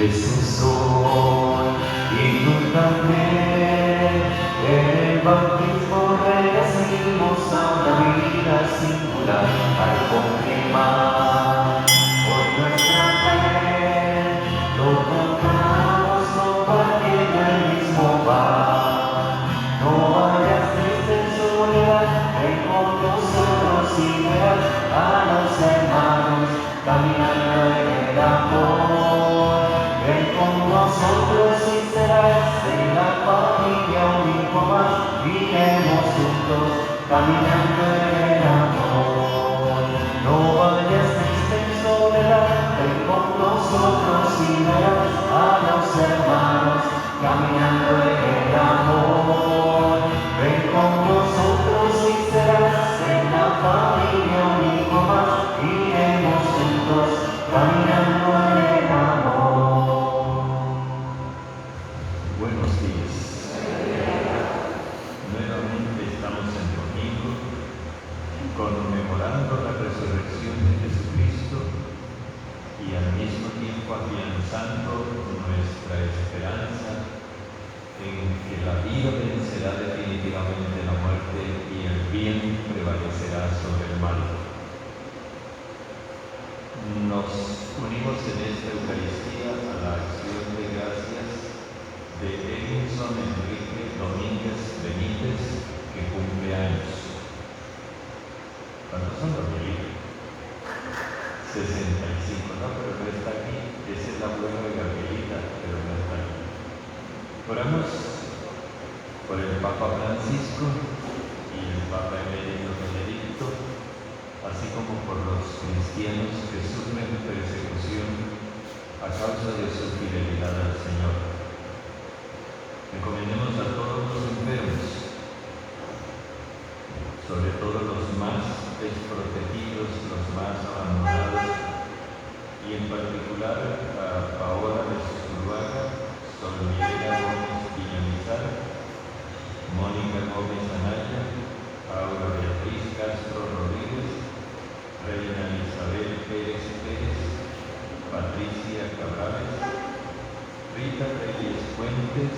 Jesús, y tú también. En el bautismo recibimos a una vida singular al confirmar por nuestra fe. Lo compramos compartiendo el mismo pan. No vayas triste en soledad, ven con nosotros y verás a los hermanos caminando en el amor. Ven con nosotros y serás de la familia un hijo más. Iremos juntos caminando en el amor. No vayas triste en soledad, ven con nosotros y verás a los hermanos caminando en el amor. Ven con nosotros y serás en la familia un hijo más. Iremos juntos caminando en el amor. Buenos días. Nuevamente estamos en domingo conmemorando la resurrección de Jesucristo y al mismo tiempo afianzando nuestra esperanza en que la vida vencerá definitivamente la muerte y el bien prevalecerá sobre el mal. Nos unimos en esta Eucaristía a la acción de gracias de Edinson Enrique Domínguez Benítez, que cumple años. ¿Cuántos son, Gabrielita? 65, no, pero no está aquí. Ese es el abuelo de Gabrielita, pero no está aquí. Oramos por el Papa Francisco y el Papa Emérito Benedicto, así como por los cristianos que sufren persecución a causa de su fidelidad al Señor. Encomendemos a todos los enfermos, sobre todo los más desprotegidos, los más abandonados, y en particular a Paola de Zuluaga, Sol Miguel Gómez Villamizar, Mónica Gómez Anaya, Paula Beatriz Castro Rodríguez, Reina Isabel Pérez Pérez, Patricia Cabrales, Rita Reyes Fuentes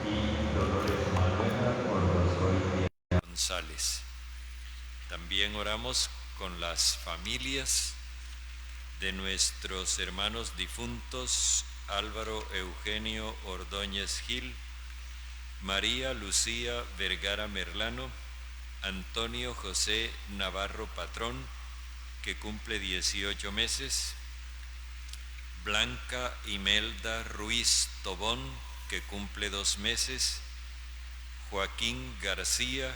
y Dolores Manuela Ordozoy González. También oramos con las familias de nuestros hermanos difuntos Álvaro Eugenio Ordóñez Gil, María Lucía Vergara Merlano, Antonio José Navarro Patrón, que cumple 18 meses, Blanca Imelda Ruiz Tobón, que cumple 2 meses, Joaquín García,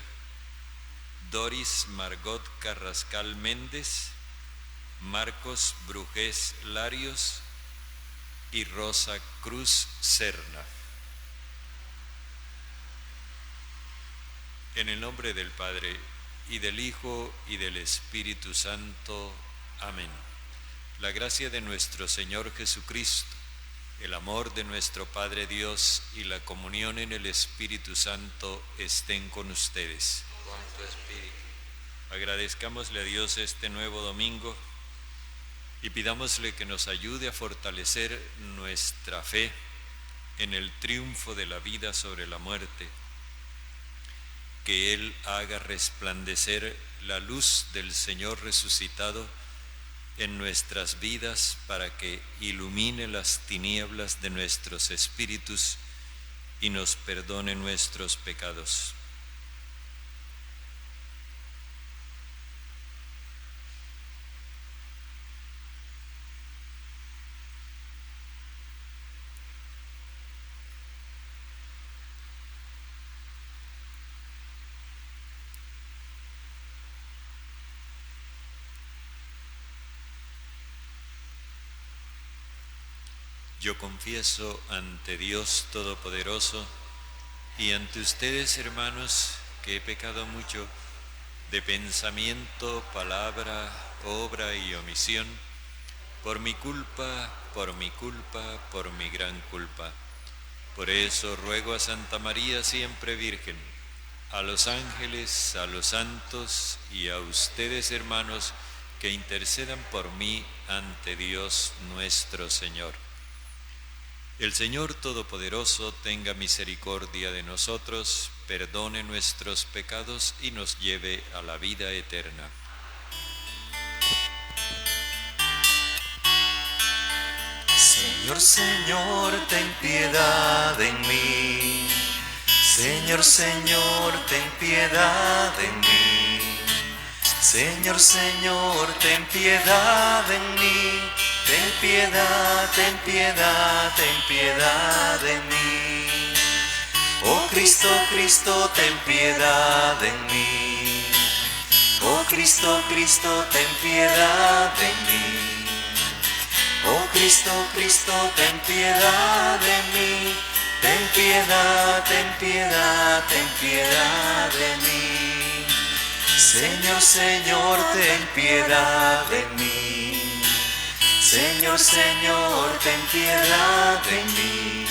Doris Margot Carrascal Méndez, Marcos Brujés Larios y Rosa Cruz Serna. En el nombre del Padre, y del Hijo, y del Espíritu Santo. Amén. La gracia de nuestro Señor Jesucristo, el amor de nuestro Padre Dios y la comunión en el Espíritu Santo estén con ustedes. Con tu espíritu. Agradezcámosle a Dios este nuevo domingo y pidámosle que nos ayude a fortalecer nuestra fe en el triunfo de la vida sobre la muerte, que Él haga resplandecer la luz del Señor resucitado en nuestras vidas para que ilumine las tinieblas de nuestros espíritus y nos perdone nuestros pecados. Yo confieso ante Dios Todopoderoso y ante ustedes, hermanos, que he pecado mucho de pensamiento, palabra, obra y omisión, por mi culpa, por mi gran culpa. Por eso ruego a Santa María siempre Virgen, a los ángeles, a los santos y a ustedes, hermanos, que intercedan por mí ante Dios nuestro Señor. El Señor Todopoderoso tenga misericordia de nosotros, perdone nuestros pecados y nos lleve a la vida eterna. Señor, Señor, ten piedad en mí. Señor, Señor, ten piedad en mí. Señor, Señor, ten piedad en mí. Ten piedad, ten piedad, ten piedad de mí. Oh Cristo, Cristo, ten piedad en mí. Oh Cristo, Cristo, ten piedad de mí. Oh Cristo, Cristo, ten piedad de mí. Ten piedad, ten piedad, ten piedad de mí. Señor, Señor, ten piedad de mí. Señor, Señor, ten piedad de mí.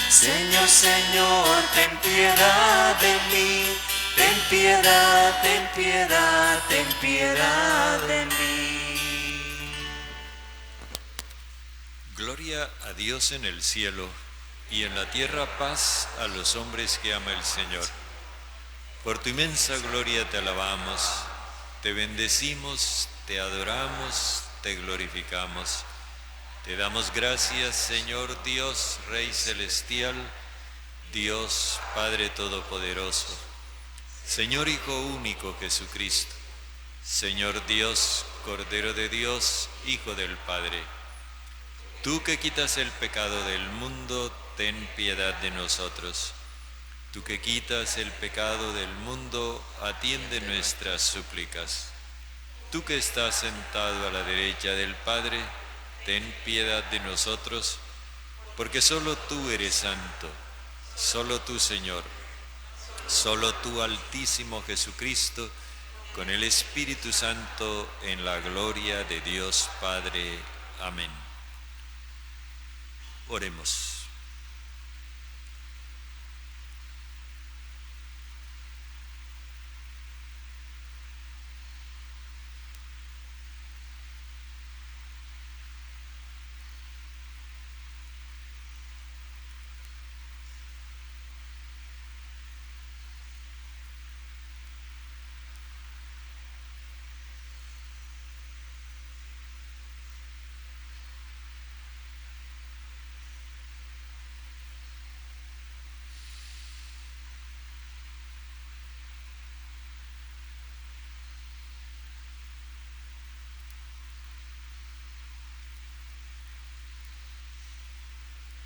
Señor, Señor, ten piedad de mí. Ten piedad, ten piedad, ten piedad de mí. Gloria a Dios en el cielo y en la tierra paz a los hombres que ama el Señor. Por tu inmensa gloria te alabamos, te bendecimos, te adoramos, te glorificamos. Te damos gracias, Señor Dios, Rey celestial, Dios Padre todopoderoso, Señor Hijo único Jesucristo, Señor Dios, Cordero de Dios, Hijo del Padre. Tú que quitas el pecado del mundo, ten piedad de nosotros. Tú que quitas el pecado del mundo, atiende nuestras súplicas. Tú que estás sentado a la derecha del Padre, ten piedad de nosotros, porque solo tú eres santo, solo tú, Señor, solo tú, Altísimo Jesucristo, con el Espíritu Santo, en la gloria de Dios Padre. Amén. Oremos.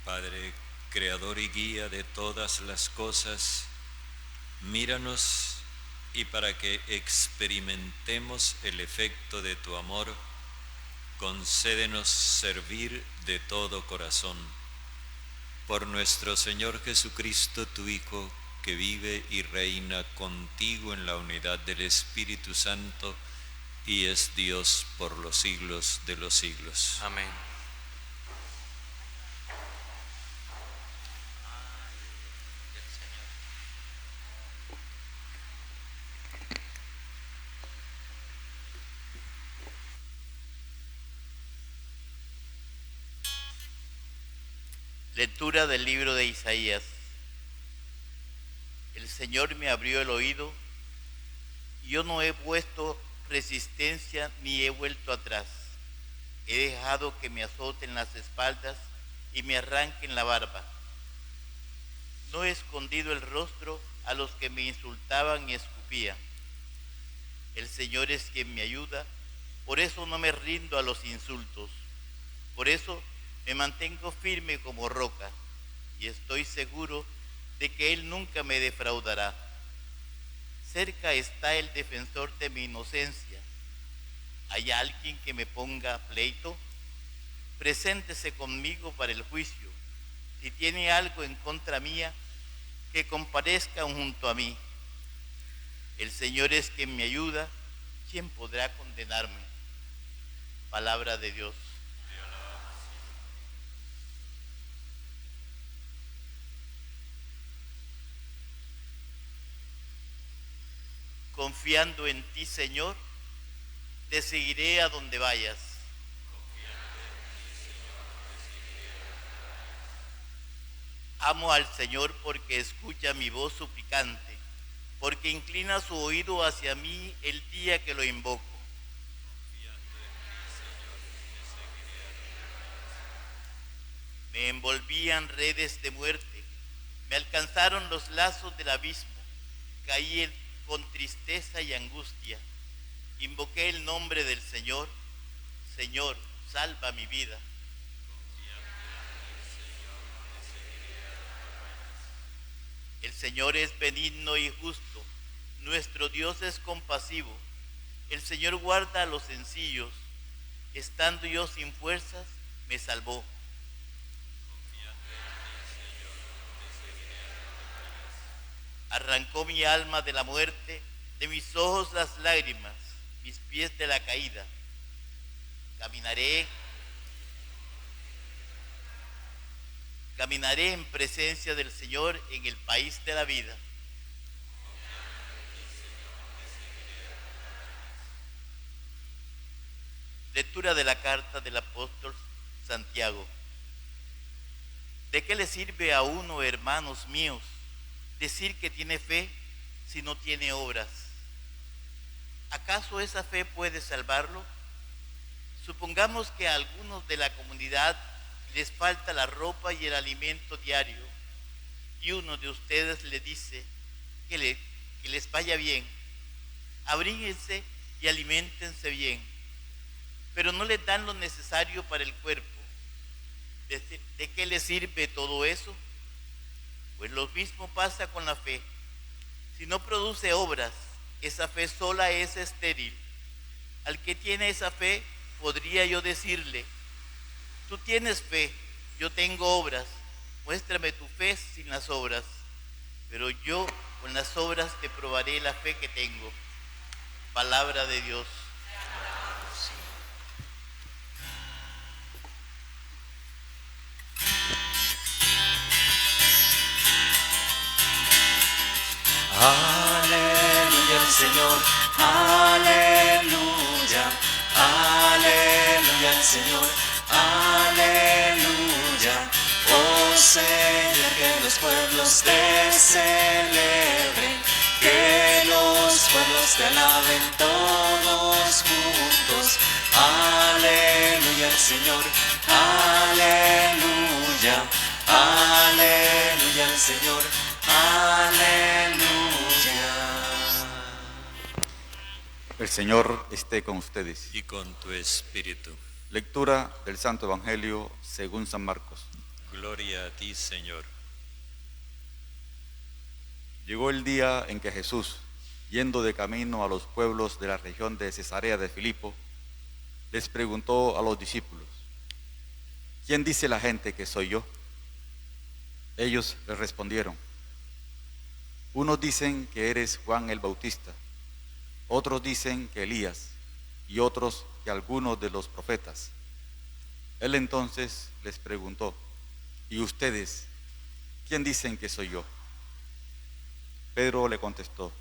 Padre, creador y guía de todas las cosas, míranos y para que experimentemos el efecto de tu amor, concédenos servir de todo corazón. Por nuestro Señor Jesucristo, tu Hijo, que vive y reina contigo en la unidad del Espíritu Santo y es Dios por los siglos de los siglos. Amén. Lectura del libro de Isaías. El Señor me abrió el oído, y yo no he puesto resistencia ni he vuelto atrás. He dejado que me azoten las espaldas y me arranquen la barba. No he escondido el rostro a los que me insultaban y escupían. El Señor es quien me ayuda, por eso no me rindo a los insultos. Por eso me mantengo firme como roca y estoy seguro de que Él nunca me defraudará. Cerca está el defensor de mi inocencia. ¿Hay alguien que me ponga pleito? Preséntese conmigo para el juicio. Si tiene algo en contra mía, que comparezca junto a mí. El Señor es quien me ayuda, ¿quién podrá condenarme? Palabra de Dios. Confiando en ti, Señor, te seguiré a donde vayas. Amo al Señor porque escucha mi voz suplicante, porque inclina su oído hacia mí el día que lo invoco. Me envolvían redes de muerte, me alcanzaron los lazos del abismo, caí con tristeza y angustia. Invoqué el nombre del Señor. Señor, salva mi vida. El Señor es benigno y justo, nuestro Dios es compasivo. El Señor guarda a los sencillos, estando yo sin fuerzas, me salvó. Arrancó mi alma de la muerte, de mis ojos las lágrimas, mis pies de la caída. Caminaré en presencia del Señor en el país de la vida. Lectura de la carta del apóstol Santiago. ¿De qué le sirve a uno, hermanos míos, decir que tiene fe si no tiene obras? ¿Acaso esa fe puede salvarlo? Supongamos que a algunos de la comunidad les falta la ropa y el alimento diario, y uno de ustedes le dice que les vaya bien, abríguense y aliméntense bien, pero no les dan lo necesario para el cuerpo. ¿De qué les sirve todo eso? Pues lo mismo pasa con la fe. Si no produce obras, esa fe sola es estéril. Al que tiene esa fe, podría yo decirle: tú tienes fe, yo tengo obras, muéstrame tu fe sin las obras, pero yo con las obras te probaré la fe que tengo. Palabra de Dios. Aleluya al Señor, aleluya, aleluya al Señor, aleluya. Oh Señor, que los pueblos te celebren, que los pueblos te alaben todos juntos. Aleluya al Señor, aleluya, aleluya al Señor, aleluya. El Señor esté con ustedes. Y con tu espíritu. Lectura del Santo Evangelio según San Marcos. Gloria a ti, Señor. Llegó el día en que Jesús, yendo de camino a los pueblos de la región de Cesarea de Filipo, les preguntó a los discípulos: ¿quién dice la gente que soy yo? Ellos le respondieron: unos dicen que eres Juan el Bautista, otros dicen que Elías, y otros que algunos de los profetas. Él entonces les preguntó: ¿y ustedes, quién dicen que soy yo? Pedro le contestó: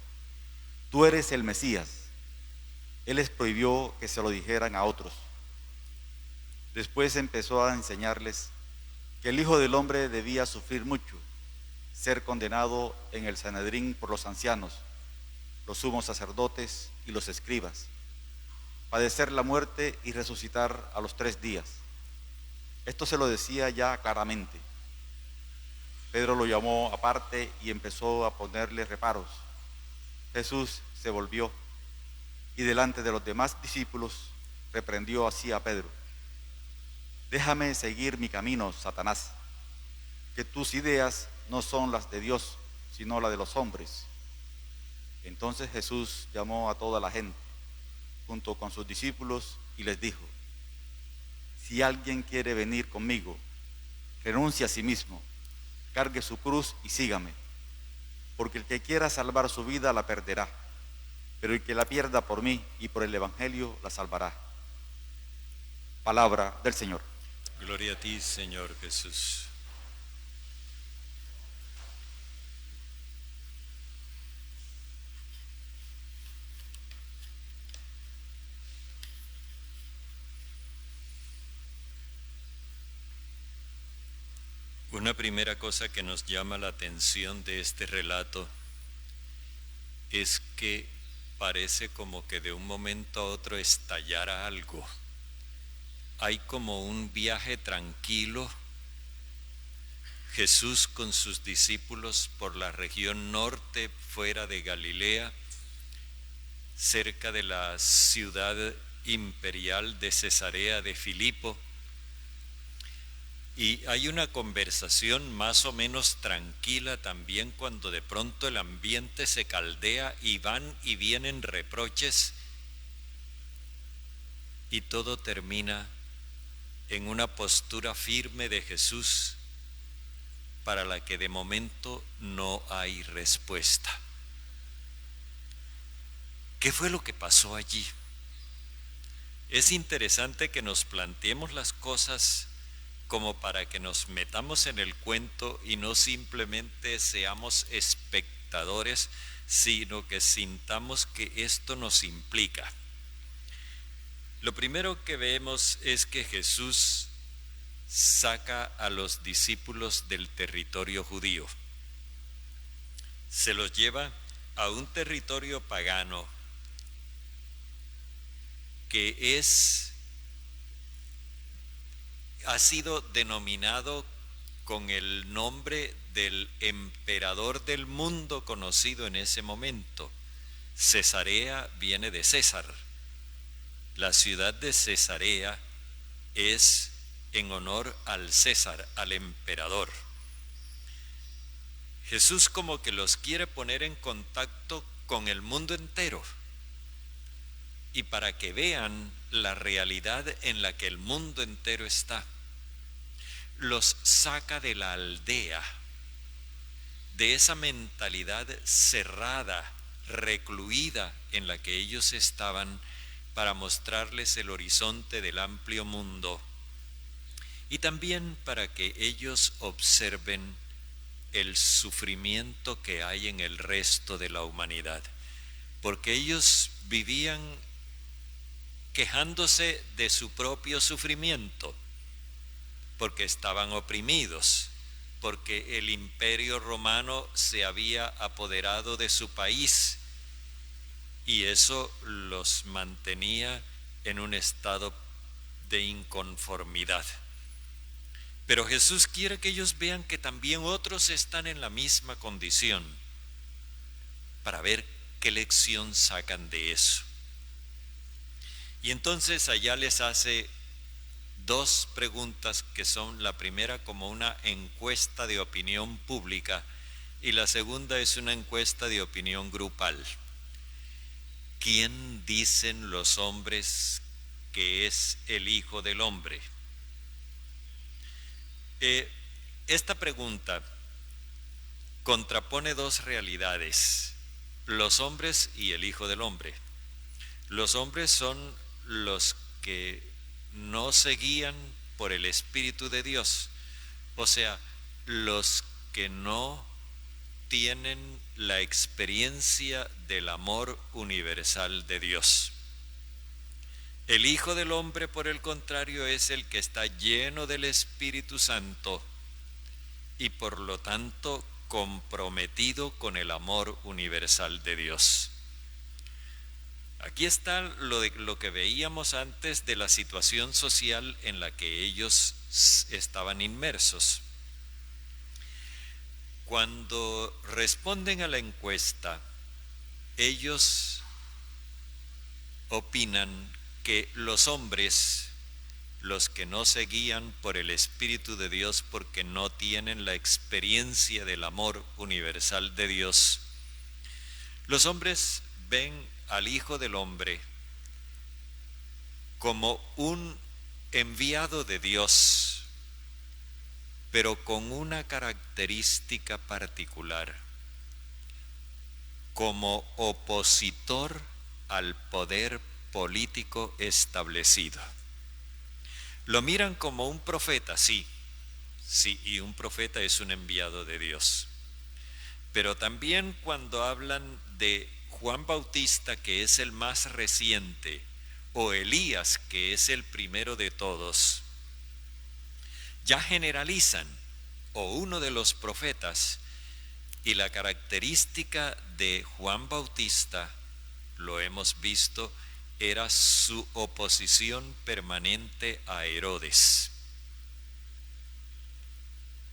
tú eres el Mesías. Él les prohibió que se lo dijeran a otros. Después empezó a enseñarles que el Hijo del Hombre debía sufrir mucho, ser condenado en el Sanedrín por los ancianos, los sumos sacerdotes y los escribas, padecer la muerte y resucitar a los 3 días. Esto se lo decía ya claramente. Pedro lo llamó aparte y empezó a ponerle reparos. Jesús se volvió y delante de los demás discípulos reprendió así a Pedro: déjame seguir mi camino, Satanás, que tus ideas no son las de Dios, sino las de los hombres. Entonces Jesús llamó a toda la gente, junto con sus discípulos, y les dijo: si alguien quiere venir conmigo, renuncie a sí mismo, cargue su cruz y sígame. Porque el que quiera salvar su vida la perderá, pero el que la pierda por mí y por el Evangelio la salvará. Palabra del Señor. Gloria a ti, Señor Jesús. Una primera cosa que nos llama la atención de este relato es que parece como que de un momento a otro estallara algo. Hay como un viaje tranquilo, Jesús con sus discípulos por la región norte, fuera de Galilea, cerca de la ciudad imperial de Cesarea de Filipo, y hay una conversación más o menos tranquila también cuando de pronto el ambiente se caldea y van y vienen reproches y todo termina en una postura firme de Jesús para la que de momento no hay respuesta. ¿Qué fue lo que pasó allí? Es interesante que nos planteemos las cosas como para que nos metamos en el cuento y no simplemente seamos espectadores, sino que sintamos que esto nos implica. Lo primero que vemos es que Jesús saca a los discípulos del territorio judío. Se los lleva a un territorio pagano que ha sido denominado con el nombre del emperador del mundo conocido en ese momento. Cesarea viene de César. La ciudad de Cesarea es en honor al César, al emperador. Jesús como que los quiere poner en contacto con el mundo entero y para que vean la realidad en la que el mundo entero está. Los saca de la aldea, de esa mentalidad cerrada, recluida en la que ellos estaban, para mostrarles el horizonte del amplio mundo y también para que ellos observen el sufrimiento que hay en el resto de la humanidad, porque ellos vivían quejándose de su propio sufrimiento, porque estaban oprimidos, porque el imperio romano se había apoderado de su país y eso los mantenía en un estado de inconformidad. Pero Jesús quiere que ellos vean que también otros están en la misma condición, para ver qué lección sacan de eso. Y entonces allá les hace dos preguntas que son la primera como una encuesta de opinión pública y la segunda es una encuesta de opinión grupal. ¿Quién dicen los hombres que es el Hijo del Hombre? Esta pregunta contrapone dos realidades, los hombres y el Hijo del Hombre. Los hombres son los que no se guían por el Espíritu de Dios, o sea, los que no tienen la experiencia del amor universal de Dios. El Hijo del Hombre, por el contrario, es el que está lleno del Espíritu Santo y por lo tanto comprometido con el amor universal de Dios. Aquí está lo que veíamos antes de la situación social en la que ellos estaban inmersos. Cuando responden a la encuesta, ellos opinan que los hombres, los que no se guían por el Espíritu de Dios porque no tienen la experiencia del amor universal de Dios, los hombres ven al Hijo del Hombre como un enviado de Dios, pero con una característica particular, como opositor al poder político establecido. Lo miran como un profeta, sí, y un profeta es un enviado de Dios. Pero también cuando hablan de Juan Bautista, que es el más reciente, o Elías, que es el primero de todos, ya generalizan o uno de los profetas. Y la característica de Juan Bautista, lo hemos visto, era su oposición permanente a Herodes.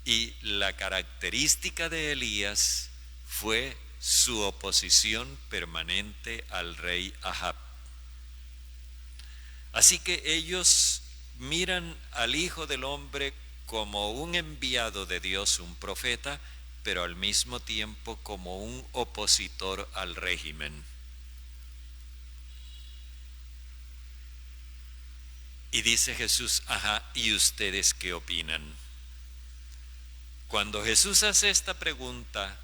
Y la característica de Elías fue su oposición permanente al rey Ahab. Así que ellos miran al Hijo del Hombre como un enviado de Dios, un profeta, pero al mismo tiempo como un opositor al régimen. Y dice Jesús, ajá, ¿y ustedes qué opinan? Cuando Jesús hace esta pregunta,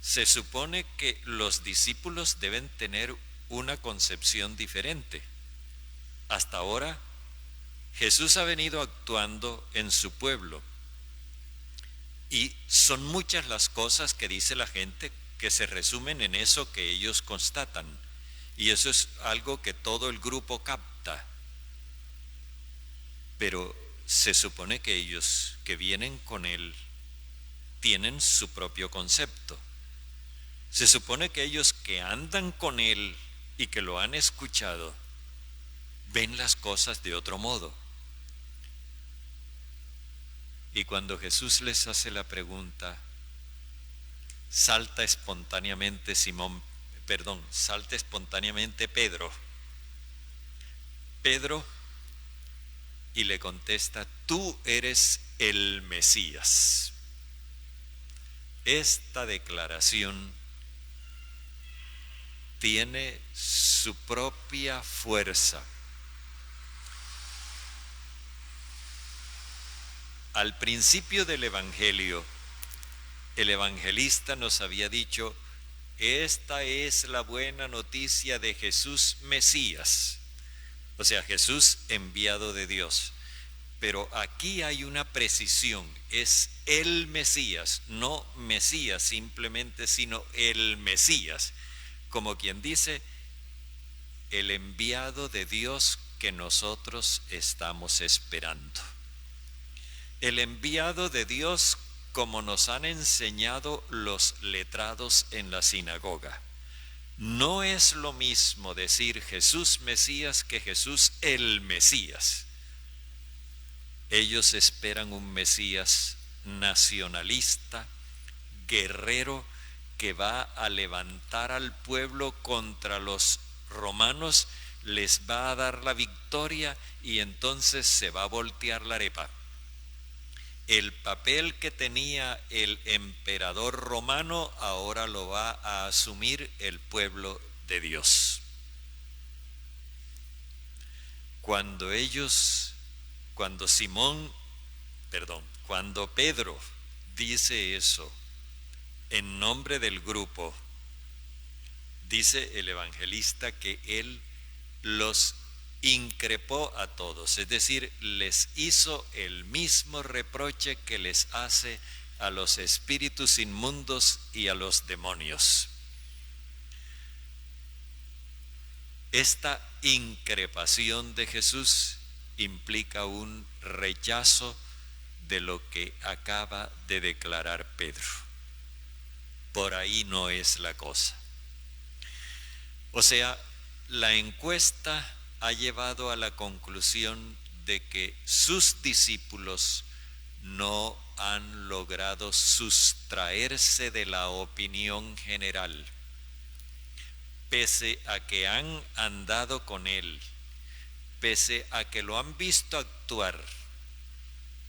se supone que los discípulos deben tener una concepción diferente. Hasta ahora, Jesús ha venido actuando en su pueblo. Y son muchas las cosas que dice la gente que se resumen en eso que ellos constatan. Y eso es algo que todo el grupo capta. Pero se supone que ellos que vienen con él tienen su propio concepto. Se supone que ellos que andan con él y que lo han escuchado, ven las cosas de otro modo. Y cuando Jesús les hace la pregunta, salta espontáneamente Pedro. Y le contesta, tú eres el Mesías. Esta declaración tiene su propia fuerza. Al principio del Evangelio, el evangelista nos había dicho, esta es la buena noticia de Jesús Mesías, o sea, Jesús enviado de Dios. Pero aquí hay una precisión, es el Mesías, no Mesías simplemente, sino el Mesías, como quien dice, el enviado de Dios que nosotros estamos esperando. El enviado de Dios como nos han enseñado los letrados en la sinagoga. No es lo mismo decir Jesús Mesías que Jesús el Mesías. Ellos esperan un Mesías nacionalista, guerrero, que va a levantar al pueblo contra los romanos, les va a dar la victoria y entonces se va a voltear la arepa. El papel que tenía el emperador romano ahora lo va a asumir el pueblo de Dios. Cuando Pedro dice eso en nombre del grupo, dice el evangelista que él los increpó a todos, es decir, les hizo el mismo reproche que les hace a los espíritus inmundos y a los demonios. Esta increpación de Jesús implica un rechazo de lo que acaba de declarar Pedro. Por ahí no es la cosa. O sea, la encuesta ha llevado a la conclusión de que sus discípulos no han logrado sustraerse de la opinión general, pese a que han andado con él, pese a que lo han visto actuar,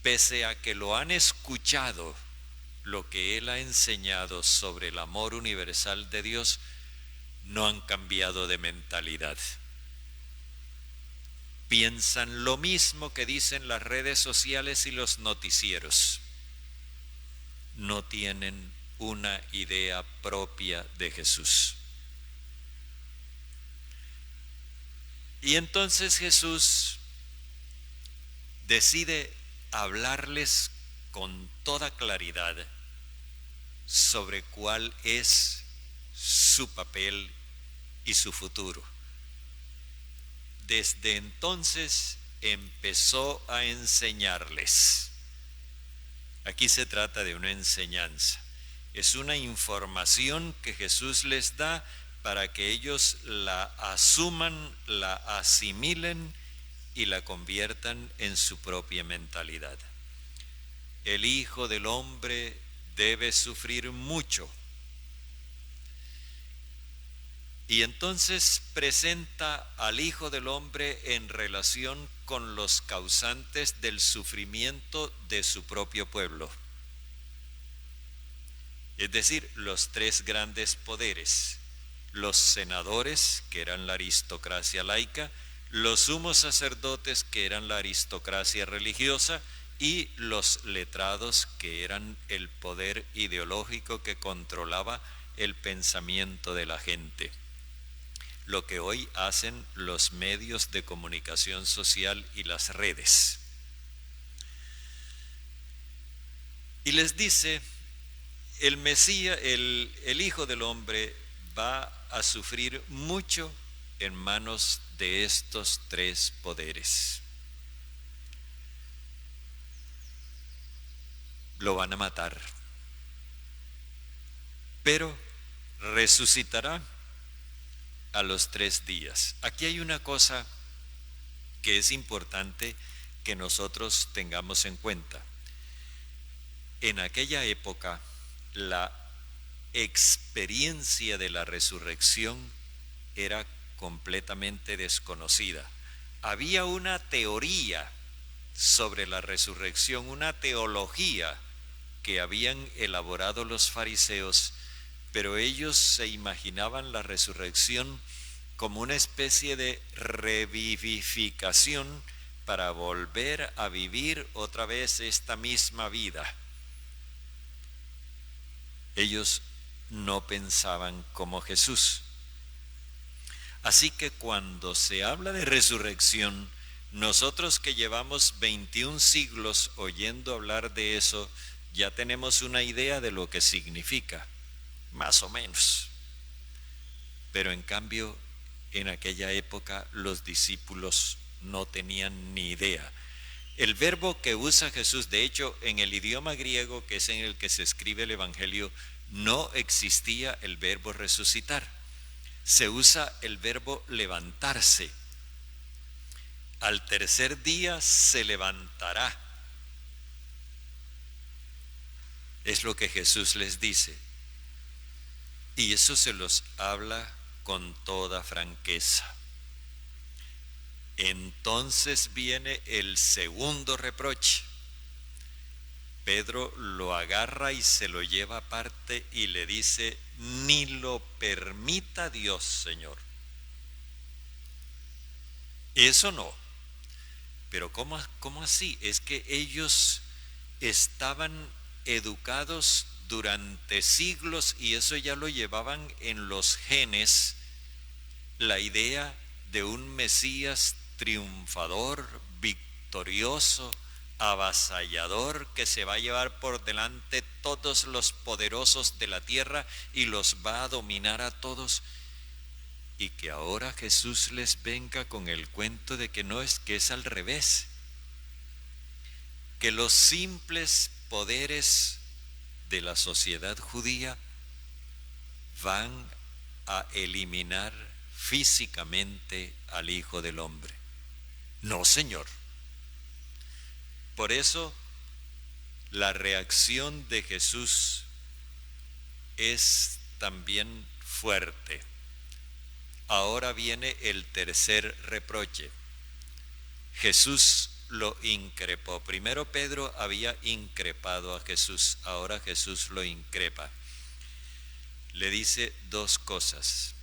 pese a que lo han escuchado, lo que él ha enseñado sobre el amor universal de Dios, no han cambiado de mentalidad. Piensan lo mismo que dicen las redes sociales y los noticieros. No tienen una idea propia de Jesús. Y entonces Jesús decide hablarles con toda claridad sobre cuál es su papel y su futuro. Desde entonces empezó a enseñarles. Aquí se trata de una enseñanza. Es una información que Jesús les da para que ellos la asuman, la asimilen y la conviertan en su propia mentalidad. El Hijo del Hombre debe sufrir mucho. Y entonces presenta al Hijo del Hombre en relación con los causantes del sufrimiento de su propio pueblo. Es decir, los tres grandes poderes: los senadores, que eran la aristocracia laica, los sumos sacerdotes, que eran la aristocracia religiosa, y los letrados, que eran el poder ideológico que controlaba el pensamiento de la gente. Lo que hoy hacen los medios de comunicación social y las redes. Y les dice: el Mesías, el Hijo del Hombre va a sufrir mucho en manos de estos tres poderes. Lo van a matar, pero resucitará a los 3 días. Aquí hay una cosa que es importante que nosotros tengamos en cuenta. En aquella época, la experiencia de la resurrección era completamente desconocida. Había una teoría sobre la resurrección, una teología que habían elaborado los fariseos, pero ellos se imaginaban la resurrección como una especie de revivificación para volver a vivir otra vez esta misma vida. Ellos no pensaban como Jesús. Así que cuando se habla de resurrección, nosotros que llevamos 21 siglos oyendo hablar de eso, ya tenemos una idea de lo que significa, más o menos. Pero en cambio, en aquella época los discípulos no tenían ni idea. El verbo que usa Jesús, de hecho, en el idioma griego, que es en el que se escribe el Evangelio, no existía el verbo resucitar. Se usa el verbo levantarse. Al tercer día se levantará. Es lo que Jesús les dice. Y eso se los habla con toda franqueza. Entonces viene el segundo reproche. Pedro lo agarra y se lo lleva aparte y le dice: ni lo permita Dios, Señor. Eso no. Pero ¿cómo así? Es que ellos estaban educados durante siglos y eso ya lo llevaban en los genes, la idea de un Mesías triunfador, victorioso, avasallador, que se va a llevar por delante todos los poderosos de la tierra y los va a dominar a todos. Y que ahora Jesús les venga con el cuento de que no, es que es al revés, que los simples poderes de la sociedad judía van a eliminar físicamente al Hijo del Hombre. No, Señor. Por eso la reacción de Jesús es también fuerte. Ahora viene el tercer reproche. Jesús lo increpó. Primero Pedro había increpado a Jesús, ahora Jesús lo increpa. Le dice 2 cosas.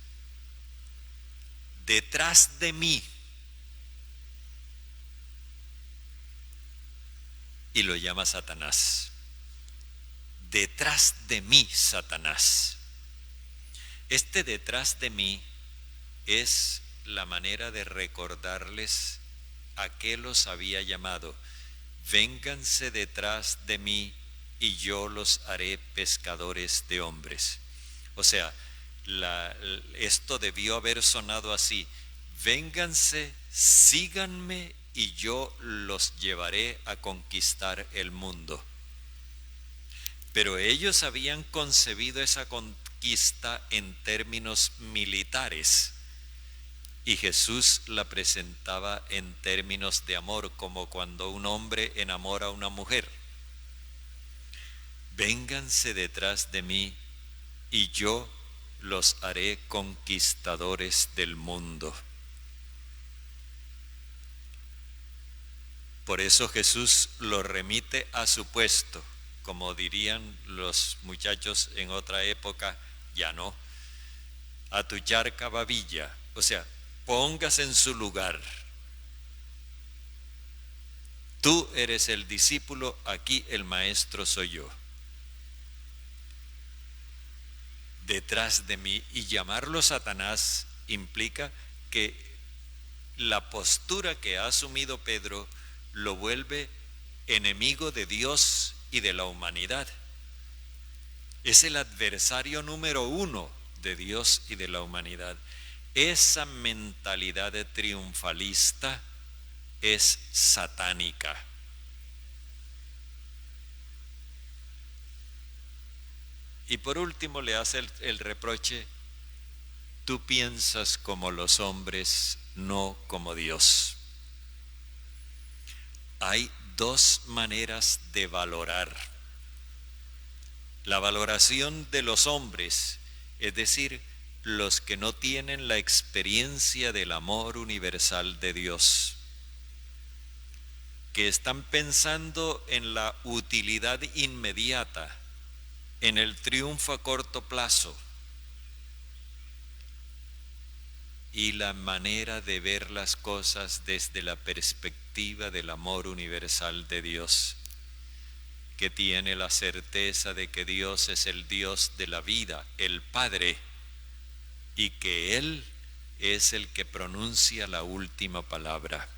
Detrás de mí. Y lo llama Satanás. Detrás de mí, Satanás. Este detrás de mí es la manera de recordarles a qué los había llamado. Vénganse detrás de mí y yo los haré pescadores de hombres. O sea, esto debió haber sonado así: vénganse, síganme y yo los llevaré a conquistar el mundo. Pero ellos habían concebido esa conquista en términos militares y Jesús la presentaba en términos de amor, como cuando un hombre enamora a una mujer. Vénganse detrás de mí y yo los haré conquistadores del mundo. Por eso Jesús lo remite a su puesto, como dirían los muchachos en otra época, ya no, a tu charca babilla, o sea, póngase en su lugar. Tú eres el discípulo, aquí el maestro soy yo. Detrás de mí, y llamarlo Satanás implica que la postura que ha asumido Pedro lo vuelve enemigo de Dios y de la humanidad. Es el adversario número uno de Dios y de la humanidad. Esa mentalidad triunfalista es satánica. Y por último le hace el reproche: tú piensas como los hombres, no como Dios. Hay dos maneras de valorar. La valoración de los hombres, es decir, los que no tienen la experiencia del amor universal de Dios, que están pensando en la utilidad inmediata, en el triunfo a corto plazo, y la manera de ver las cosas desde la perspectiva del amor universal de Dios, que tiene la certeza de que Dios es el Dios de la vida, el Padre, y que Él es el que pronuncia la última palabra.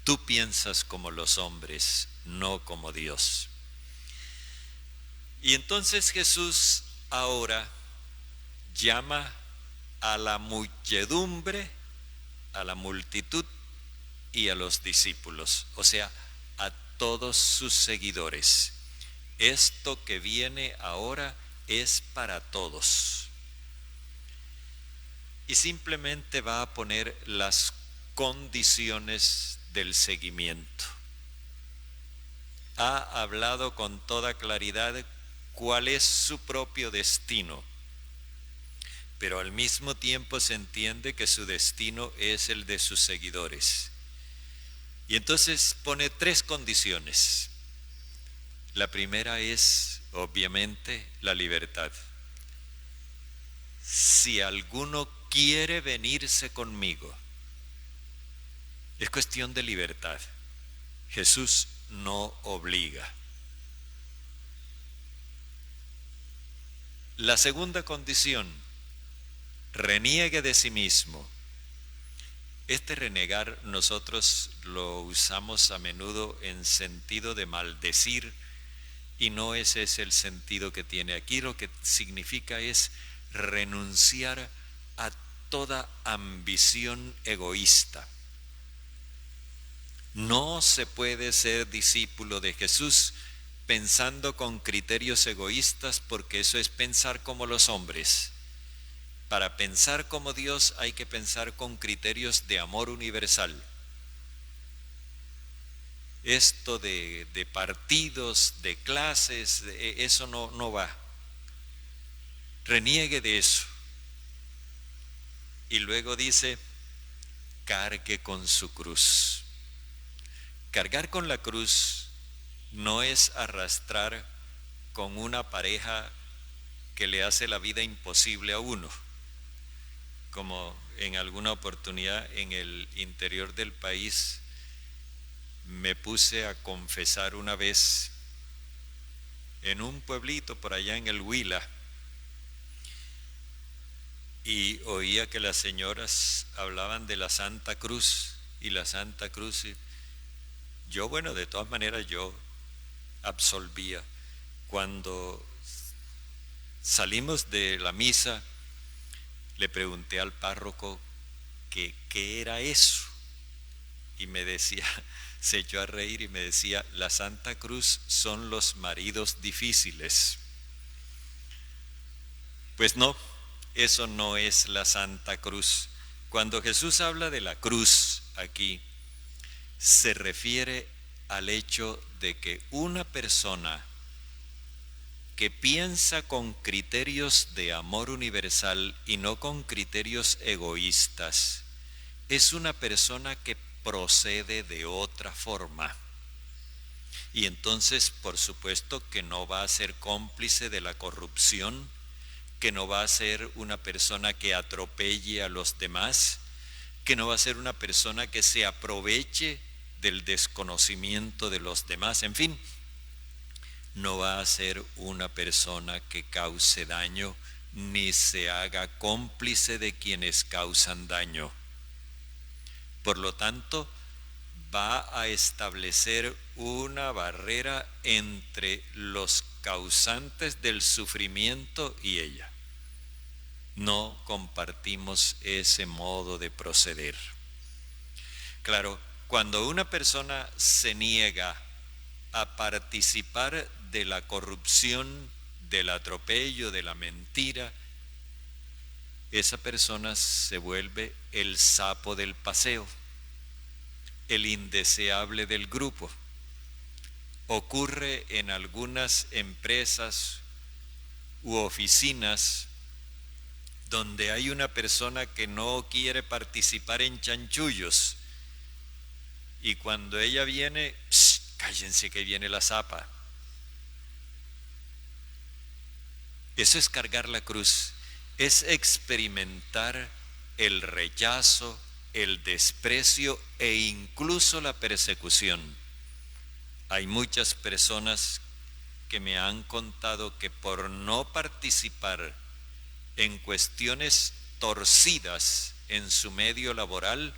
Tú piensas como los hombres, no como Dios. Y entonces Jesús ahora llama a la muchedumbre, a la multitud y a los discípulos, o sea, a todos sus seguidores. Esto que viene ahora es para todos. Y simplemente va a poner las condiciones del seguimiento. Ha hablado con toda claridad cuál es su propio destino, pero al mismo tiempo se entiende que su destino es el de sus seguidores. Y entonces pone tres condiciones. La primera es, obviamente, la libertad. Si alguno quiere venirse conmigo, es cuestión de libertad. Jesús no obliga. La segunda condición: reniegue de sí mismo. Este renegar nosotros lo usamos a menudo en sentido de maldecir, y no ese es el sentido que tiene aquí. Lo que significa es renunciar a toda ambición egoísta. No se puede ser discípulo de Jesús pensando con criterios egoístas, porque eso es pensar como los hombres. Para pensar como Dios hay que pensar con criterios de amor universal. Esto de partidos, de clases, eso no va. Reniegue de eso. Y luego dice: cargue con su cruz. Cargar con la cruz no es arrastrar con una pareja que le hace la vida imposible a uno, como en alguna oportunidad en el interior del país me puse a confesar una vez en un pueblito por allá en el Huila, y oía que las señoras hablaban de la Santa Cruz y la Santa Cruz, y yo, bueno, de todas maneras yo absolvía. Cuando salimos de la misa, le pregunté al párroco que qué era eso, y me decía: se echó a reír y me decía, la Santa Cruz son los maridos difíciles. Pues no, eso no es la Santa Cruz. Cuando Jesús habla de la cruz aquí, se refiere al hecho de que una persona que piensa con criterios de amor universal y no con criterios egoístas, es una persona que procede de otra forma. Y entonces, por supuesto, que no va a ser cómplice de la corrupción, que no va a ser una persona que atropelle a los demás, que no va a ser una persona que se aproveche del desconocimiento de los demás, en fin, no va a ser una persona que cause daño ni se haga cómplice de quienes causan daño. Por lo tanto, va a establecer una barrera entre los causantes del sufrimiento y ella. No compartimos ese modo de proceder. Claro, cuando una persona se niega a participar de la corrupción, del atropello, de la mentira, esa persona se vuelve el sapo del paseo, el indeseable del grupo. Ocurre en algunas empresas u oficinas donde hay una persona que no quiere participar en chanchullos y cuando ella viene, cállense que viene la zapa. Eso es cargar la cruz, es experimentar el rechazo, el desprecio e incluso la persecución. Hay muchas personas que me han contado que por no participar en cuestiones torcidas en su medio laboral,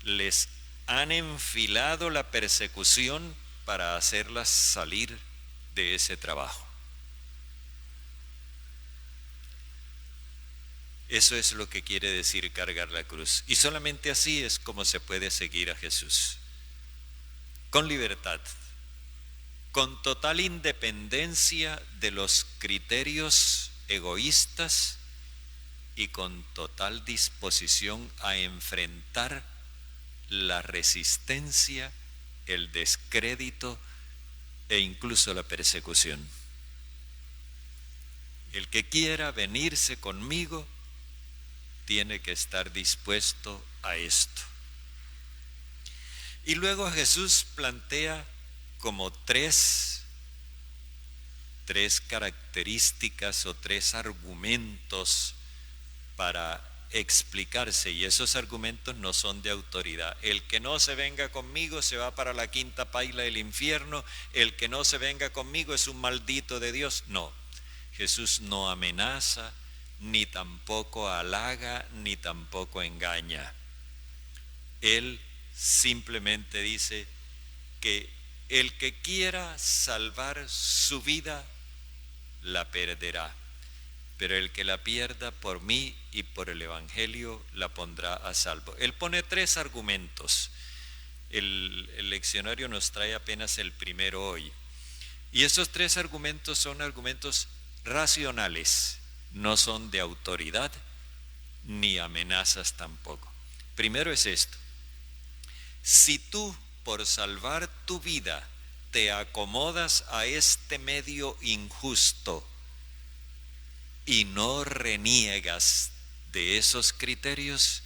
les han enfilado la persecución para hacerlas salir de ese trabajo. Eso es lo que quiere decir cargar la cruz. Y solamente así es como se puede seguir a Jesús. Con libertad, con total independencia de los criterios egoístas y con total disposición a enfrentar la resistencia, el descrédito e incluso la persecución. El que quiera venirse conmigo tiene que estar dispuesto a esto. Y luego Jesús plantea como tres características o tres argumentos para explicarse, y esos argumentos no son de autoridad. El que no se venga conmigo se va para la quinta paila del infierno, el que no se venga conmigo es un maldito de Dios. No, Jesús no amenaza, ni tampoco halaga, ni tampoco engaña. Él simplemente dice que el que quiera salvar su vida, la perderá. Pero el que la pierda por mí y por el Evangelio, la pondrá a salvo. Él pone tres argumentos. El leccionario nos trae apenas el primero hoy. Y esos tres argumentos son argumentos racionales. No son de autoridad ni amenazas tampoco. Primero es esto: si tú por salvar tu vida te acomodas a este medio injusto y no reniegas de esos criterios,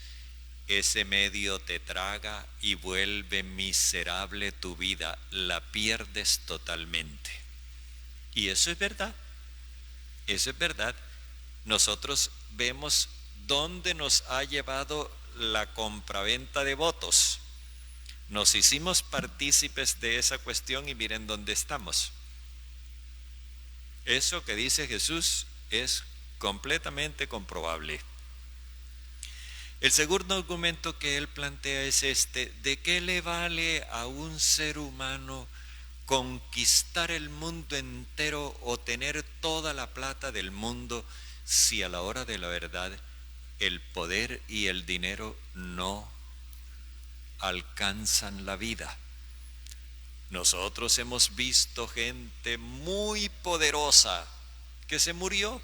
ese medio te traga y vuelve miserable tu vida, la pierdes totalmente. Y eso es verdad, eso es verdad. Nosotros vemos dónde nos ha llevado la compraventa de votos. Nos hicimos partícipes de esa cuestión y miren dónde estamos. Eso que dice Jesús es completamente comprobable. El segundo argumento que él plantea es este: ¿de qué le vale a un ser humano conquistar el mundo entero o tener toda la plata del mundo si a la hora de la verdad el poder y el dinero no alcanzan la vida? Nosotros hemos visto gente muy poderosa que se murió.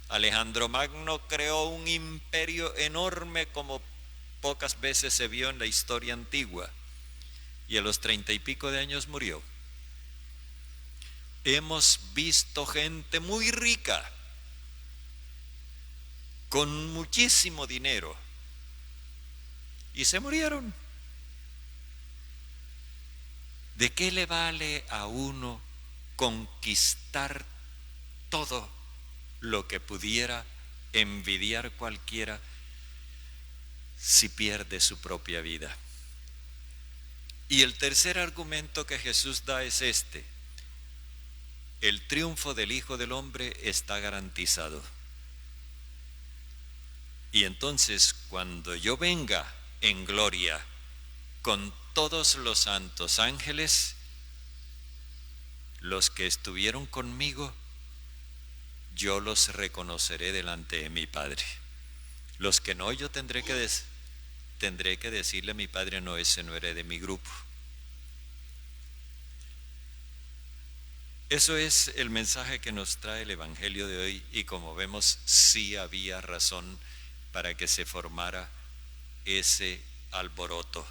Alejandro Magno creó un imperio enorme como pocas veces se vio en la historia antigua, y a los 30 y pico de años murió. Hemos visto gente muy rica, con muchísimo dinero, y se murieron. ¿De qué le vale a uno conquistar todo lo que pudiera envidiar cualquiera si pierde su propia vida? Y el tercer argumento que Jesús da es este: el triunfo del Hijo del Hombre está garantizado. Y entonces, cuando yo venga en gloria con todos los santos ángeles, los que estuvieron conmigo, yo los reconoceré delante de mi Padre. Los que no, yo tendré que decirle a mi Padre: no, ese no era de mi grupo. Eso es el mensaje que nos trae el Evangelio de hoy, y como vemos, sí había razón para que se formara ese alboroto.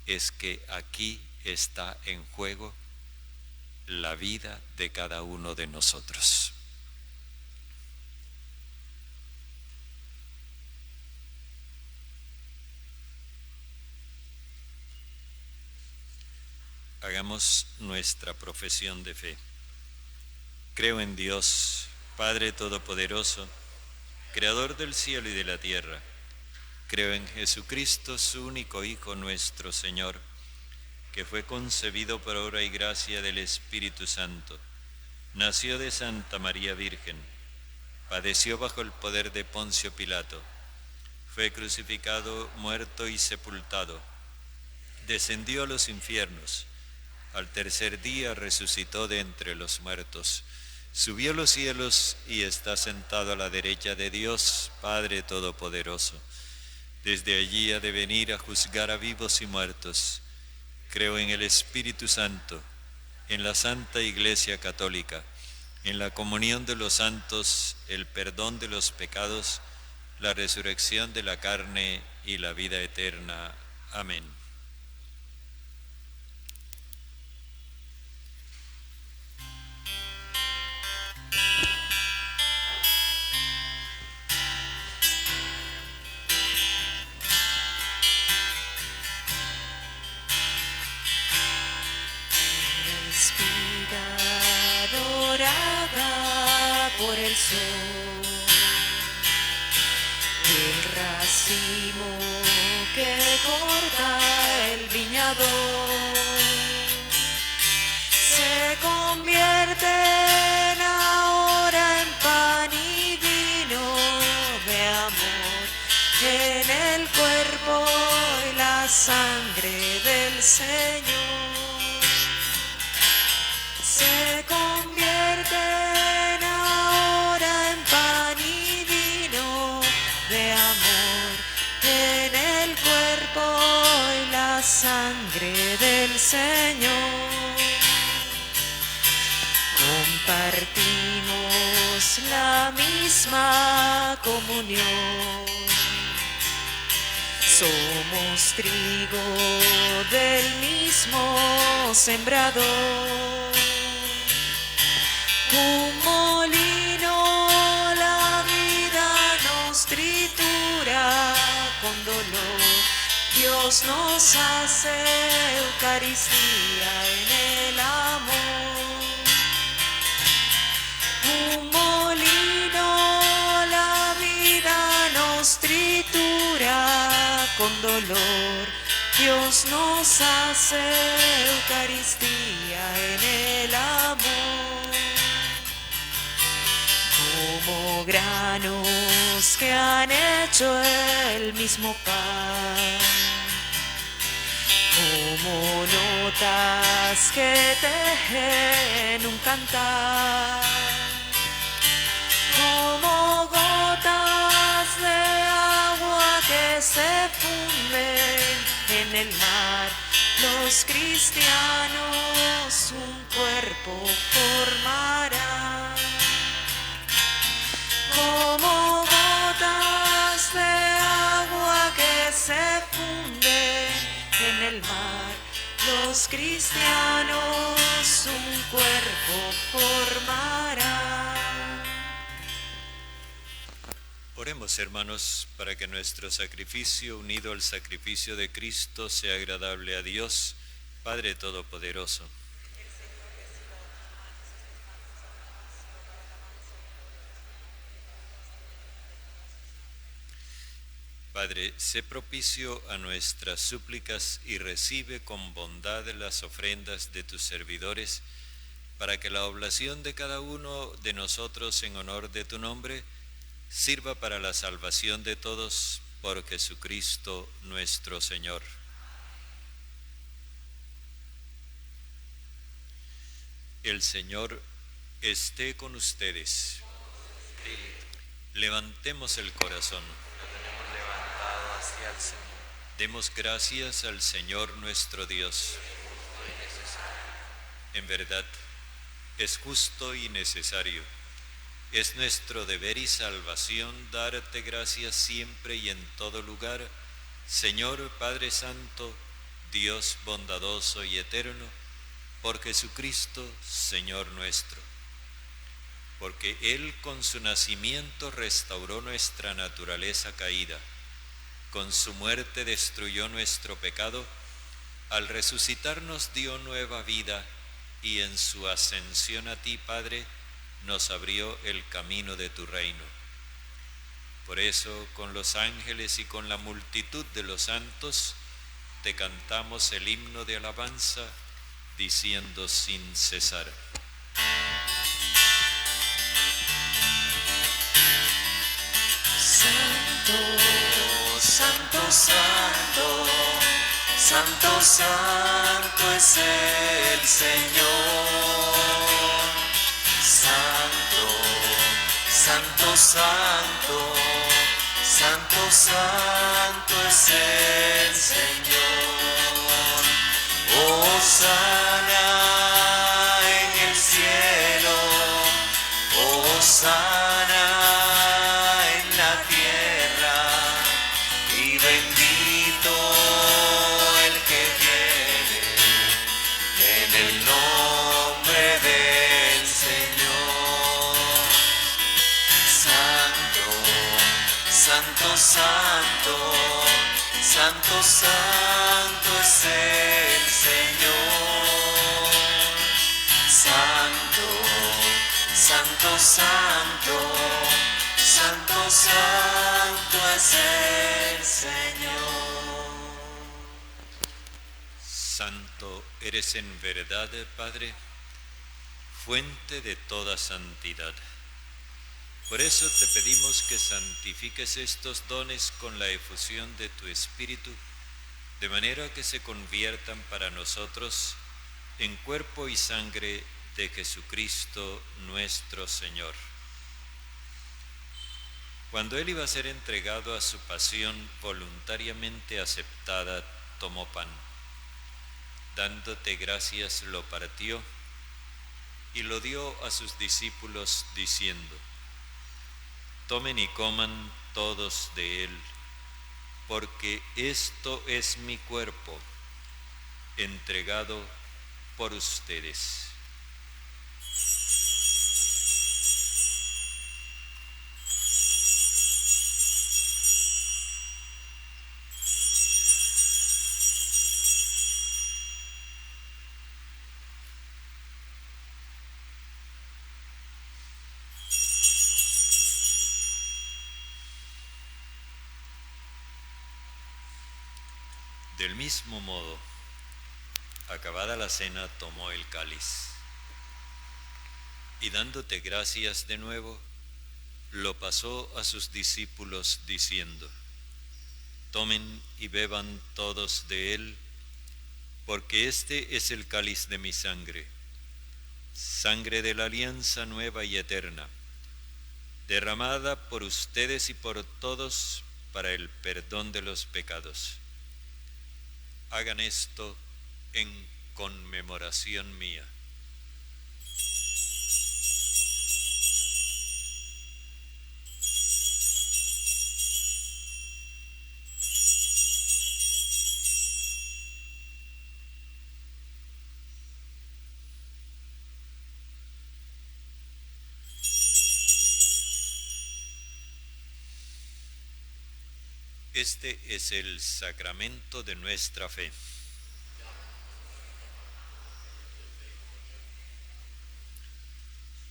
Es que aquí está en juego la vida de cada uno de nosotros. Hagamos nuestra profesión de fe. Creo en Dios, Padre Todopoderoso, Creador del cielo y de la tierra. Creo en Jesucristo, su único Hijo, nuestro Señor, que fue concebido por obra y gracia del Espíritu Santo. Nació de Santa María Virgen, padeció bajo el poder de Poncio Pilato, fue crucificado, muerto y sepultado, descendió a los infiernos, al tercer día resucitó de entre los muertos, subió a los cielos y está sentado a la derecha de Dios, Padre Todopoderoso. Desde allí ha de venir a juzgar a vivos y muertos. Creo en el Espíritu Santo, en la Santa Iglesia Católica, en la comunión de los santos, el perdón de los pecados, la resurrección de la carne y la vida eterna. Amén. Por el sol, el racimo que corta el viñador se convierten ahora en pan y vino de amor, en el cuerpo y la sangre del Señor. Se convierten ahora en pan y vino de amor, en el cuerpo y la sangre del Señor. Compartimos la misma comunión, somos trigo del mismo sembrador. Un molino la vida nos tritura con dolor, Dios nos hace Eucaristía en el amor. Un molino la vida nos tritura con dolor, Dios nos hace Eucaristía en el amor. Como granos que han hecho el mismo pan, como notas que tejen un cantar, como gotas de agua que se funden en el mar, los cristianos un cuerpo formará. Como gotas de agua que se funden en el mar, los cristianos un cuerpo formarán. Oremos, hermanos, para que nuestro sacrificio, unido al sacrificio de Cristo, sea agradable a Dios, Padre Todopoderoso. Padre, sé propicio a nuestras súplicas y recibe con bondad las ofrendas de tus servidores, para que la oblación de cada uno de nosotros en honor de tu nombre sirva para la salvación de todos por Jesucristo nuestro Señor. El Señor esté con ustedes. Levantemos el corazón. Levantado hacia el Señor. Demos gracias al Señor nuestro Dios. En verdad, es justo y necesario. Es nuestro deber y salvación darte gracias siempre y en todo lugar, Señor Padre Santo, Dios bondadoso y eterno, por Jesucristo, Señor nuestro. Porque Él con su nacimiento restauró nuestra naturaleza caída, con su muerte destruyó nuestro pecado, al resucitar nos dio nueva vida y en su ascensión a ti, Padre, nos abrió el camino de tu reino. Por eso, con los ángeles y con la multitud de los santos, te cantamos el himno de alabanza, diciendo sin cesar. Santo, santo, santo, santo, santo es el Señor. Santo, santo, santo, santo, santo es el Señor. Hosana en el cielo, hosana en la tierra, y bendito el que viene en el nombre del Señor. Santo, santo, santo, santo, santo es el Señor. Santo, santo, santo, santo, santo es el Señor. Santo eres en verdad, Padre, fuente de toda santidad. Por eso te pedimos que santifiques estos dones con la efusión de tu Espíritu, de manera que se conviertan para nosotros en cuerpo y sangre de Jesucristo nuestro Señor. Cuando Él iba a ser entregado a su pasión voluntariamente aceptada, tomó pan. Dándote gracias, lo partió y lo dio a sus discípulos diciendo: tomen y coman todos de él, porque esto es mi cuerpo, entregado por ustedes. Del mismo modo, acabada la cena, tomó el cáliz y dándote gracias de nuevo, lo pasó a sus discípulos diciendo: tomen y beban todos de él, porque este es el cáliz de mi sangre, sangre de la alianza nueva y eterna, derramada por ustedes y por todos para el perdón de los pecados. Hagan esto en conmemoración mía. Este es el sacramento de nuestra fe.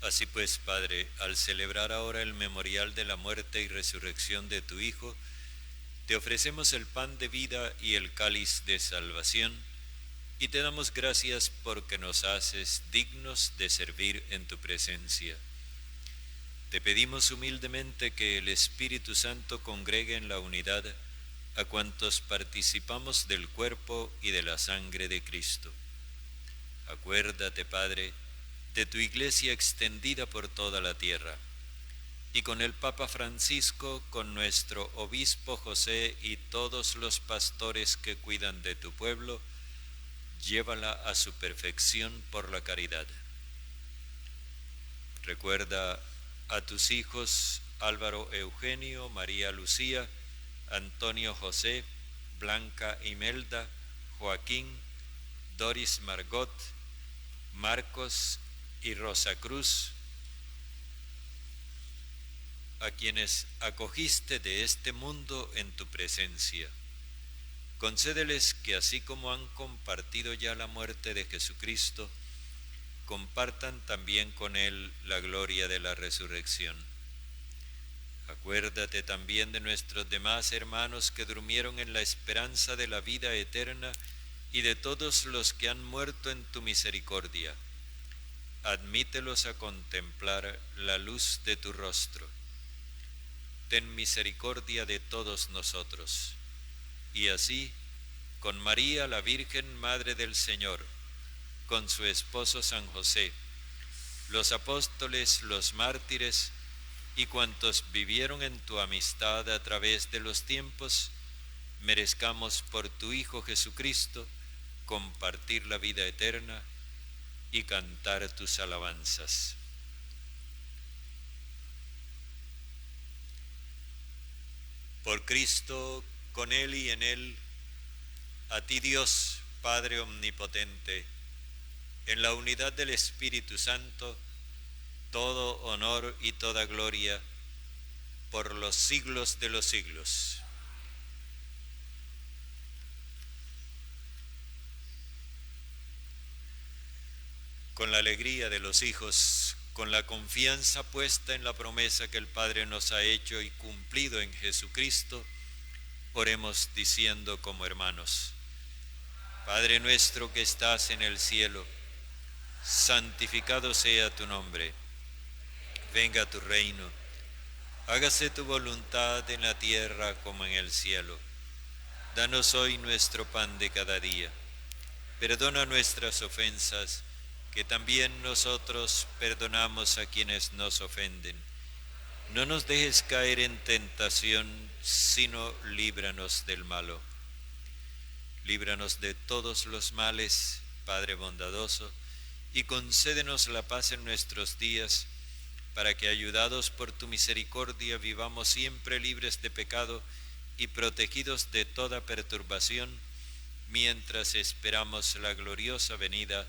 Así pues, Padre, al celebrar ahora el memorial de la muerte y resurrección de tu Hijo, te ofrecemos el pan de vida y el cáliz de salvación, y te damos gracias porque nos haces dignos de servir en tu presencia. Te pedimos humildemente que el Espíritu Santo congregue en la unidad a cuantos participamos del cuerpo y de la sangre de Cristo. Acuérdate, Padre, de tu Iglesia extendida por toda la tierra, y con el Papa Francisco, con nuestro Obispo José y todos los pastores que cuidan de tu pueblo, llévala a su perfección por la caridad. Recuerda a tus hijos Álvaro Eugenio, María Lucía, Antonio José, Blanca Imelda, Joaquín, Doris Margot, Marcos y Rosa Cruz, a quienes acogiste de este mundo en tu presencia. Concédeles que así como han compartido ya la muerte de Jesucristo, compartan también con Él la gloria de la resurrección. Acuérdate también de nuestros demás hermanos que durmieron en la esperanza de la vida eterna y de todos los que han muerto en tu misericordia. Admítelos a contemplar la luz de tu rostro. Ten misericordia de todos nosotros. Y así, con María, la Virgen Madre del Señor, con su esposo San José, los apóstoles, los mártires y cuantos vivieron en tu amistad a través de los tiempos, merezcamos por tu Hijo Jesucristo compartir la vida eterna y cantar tus alabanzas. Por Cristo, con Él y en Él, a ti Dios, Padre omnipotente, en la unidad del Espíritu Santo, todo honor y toda gloria por los siglos de los siglos. Con la alegría de los hijos, con la confianza puesta en la promesa que el Padre nos ha hecho y cumplido en Jesucristo, oremos diciendo como hermanos: Padre nuestro que estás en el cielo, santificado sea tu nombre. Venga tu reino. Hágase tu voluntad en la tierra como en el cielo. Danos hoy nuestro pan de cada día. Perdona nuestras ofensas, que también nosotros perdonamos a quienes nos ofenden. No nos dejes caer en tentación, sino líbranos del malo. Líbranos de todos los males, Padre bondadoso, y concédenos la paz en nuestros días, para que, ayudados por tu misericordia, vivamos siempre libres de pecado y protegidos de toda perturbación, mientras esperamos la gloriosa venida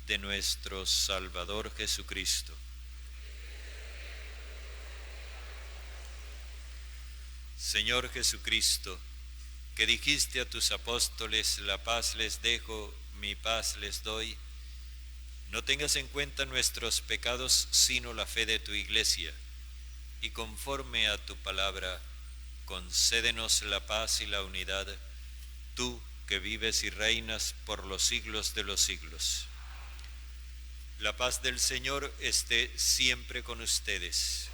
de nuestro Salvador Jesucristo. Señor Jesucristo, que dijiste a tus apóstoles: la paz les dejo, mi paz les doy, no tengas en cuenta nuestros pecados, sino la fe de tu Iglesia, y conforme a tu palabra, concédenos la paz y la unidad, tú que vives y reinas por los siglos de los siglos. La paz del Señor esté siempre con ustedes.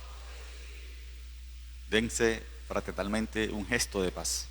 Dense fraternalmente un gesto de paz.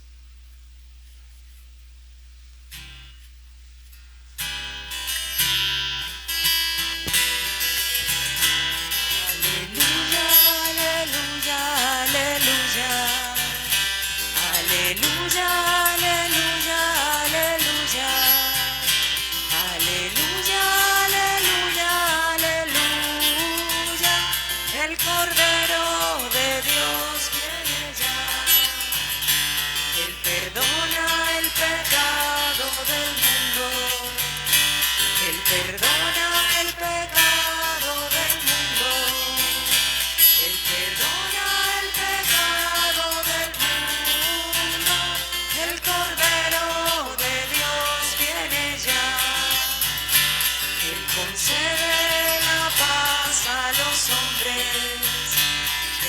Él concede la paz a los hombres.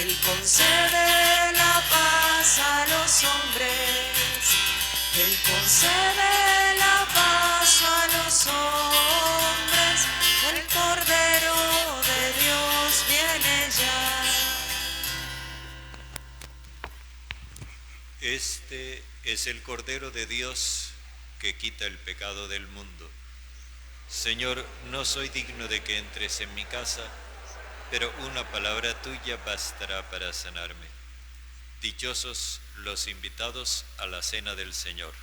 Él concede la paz a los hombres. Él concede la paz a los hombres. El Cordero de Dios viene ya. Este es el Cordero de Dios que quita el pecado del mundo. Señor, no soy digno de que entres en mi casa, pero una palabra tuya bastará para sanarme. Dichosos los invitados a la cena del Señor.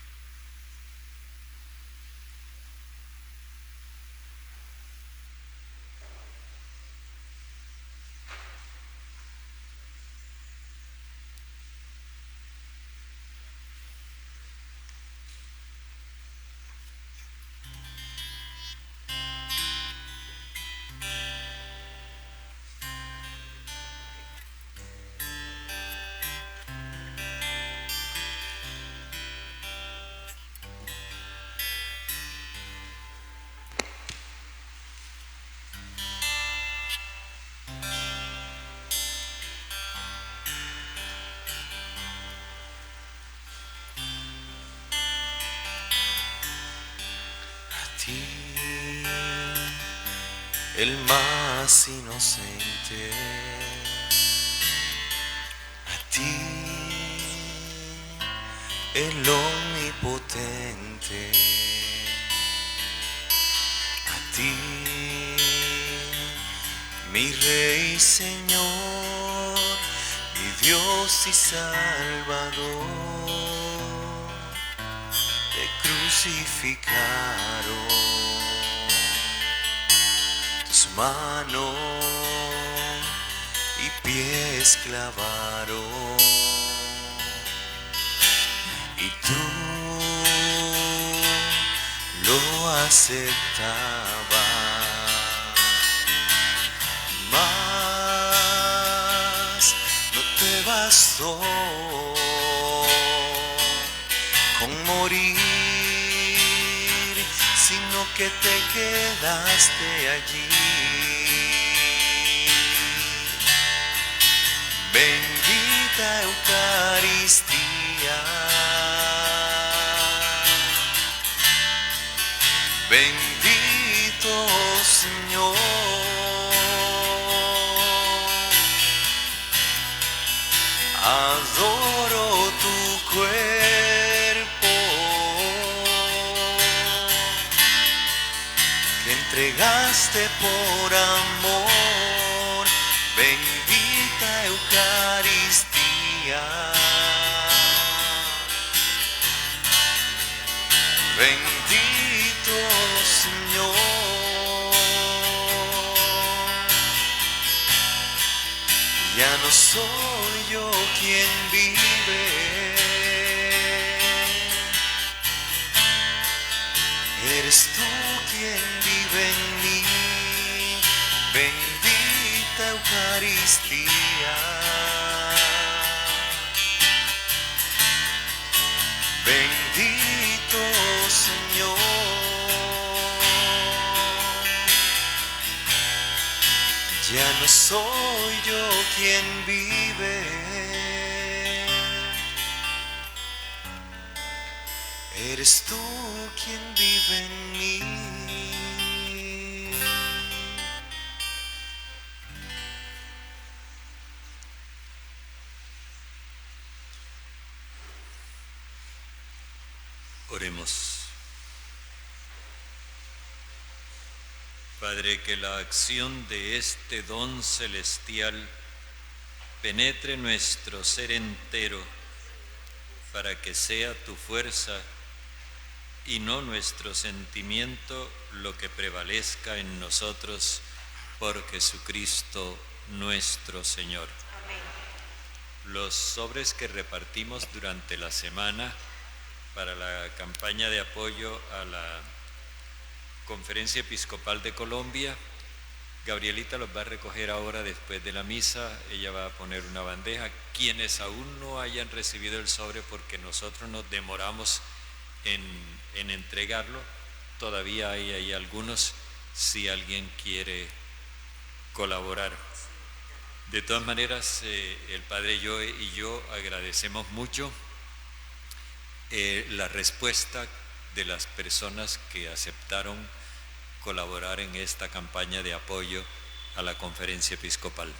El más inocente, a ti, el omnipotente, a ti, mi Rey, Señor, mi Dios y Salvador, te crucificaron. Mano y pies clavaron, y tú lo aceptabas, mas no te bastó con morir, sino que te quedaste allí. Bendita Eucaristía, bendito Señor, adoro tu cuerpo que entregaste por amor. Bendita Eucaristía, bendito Señor, ya no soy yo quien vive, eres tú quien vive en mí. Bendita Eucaristía, bendito Señor, ya no soy yo quien vive, eres tú quien vive en mí. Oremos. Padre, que la acción de este don celestial penetre nuestro ser entero para que sea tu fuerza y no nuestro sentimiento lo que prevalezca en nosotros por Jesucristo nuestro Señor. Amén. Los sobres que repartimos durante la semana para la campaña de apoyo a la Conferencia Episcopal de Colombia, Gabrielita los va a recoger ahora después de la misa. Ella va a poner una bandeja. Quienes aún no hayan recibido el sobre porque nosotros nos demoramos en entregarlo, todavía hay algunos. si alguien quiere colaborar. De todas maneras, el Padre Joe y yo agradecemos mucho la respuesta de las personas que aceptaron colaborar en esta campaña de apoyo a la Conferencia Episcopal.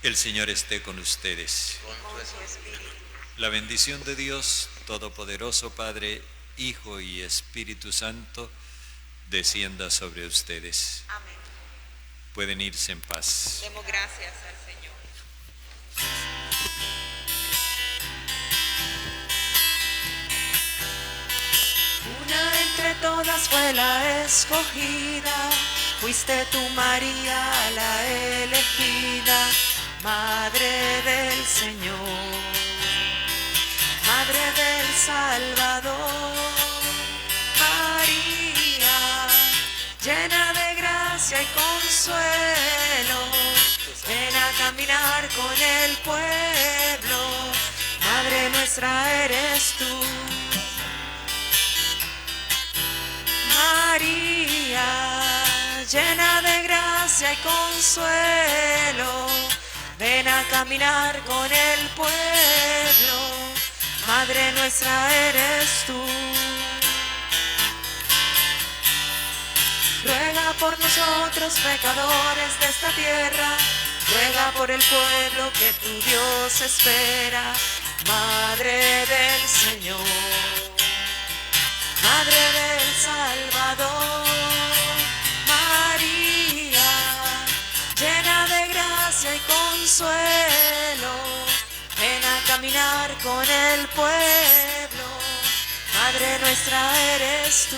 El Señor esté con ustedes. La bendición de Dios Todopoderoso, Padre, Hijo y Espíritu Santo, descienda sobre ustedes. Amén. Pueden irse en paz. Demos gracias al Señor. Una entre todas fue la escogida, fuiste tú, María, la elegida, Madre del Señor, Madre del Salvador. María, llena de gracia y consuelo, ven a caminar con el pueblo, Madre nuestra eres tú. María, llena de gracia y consuelo, ven a caminar con el pueblo, Madre nuestra eres tú. Ruega por nosotros pecadores de esta tierra, ruega por el pueblo que tu Dios espera, Madre del Señor, Madre del Salvador. María, llena de gracia y consuelo, ven a caminar con el pueblo, Madre nuestra eres tú.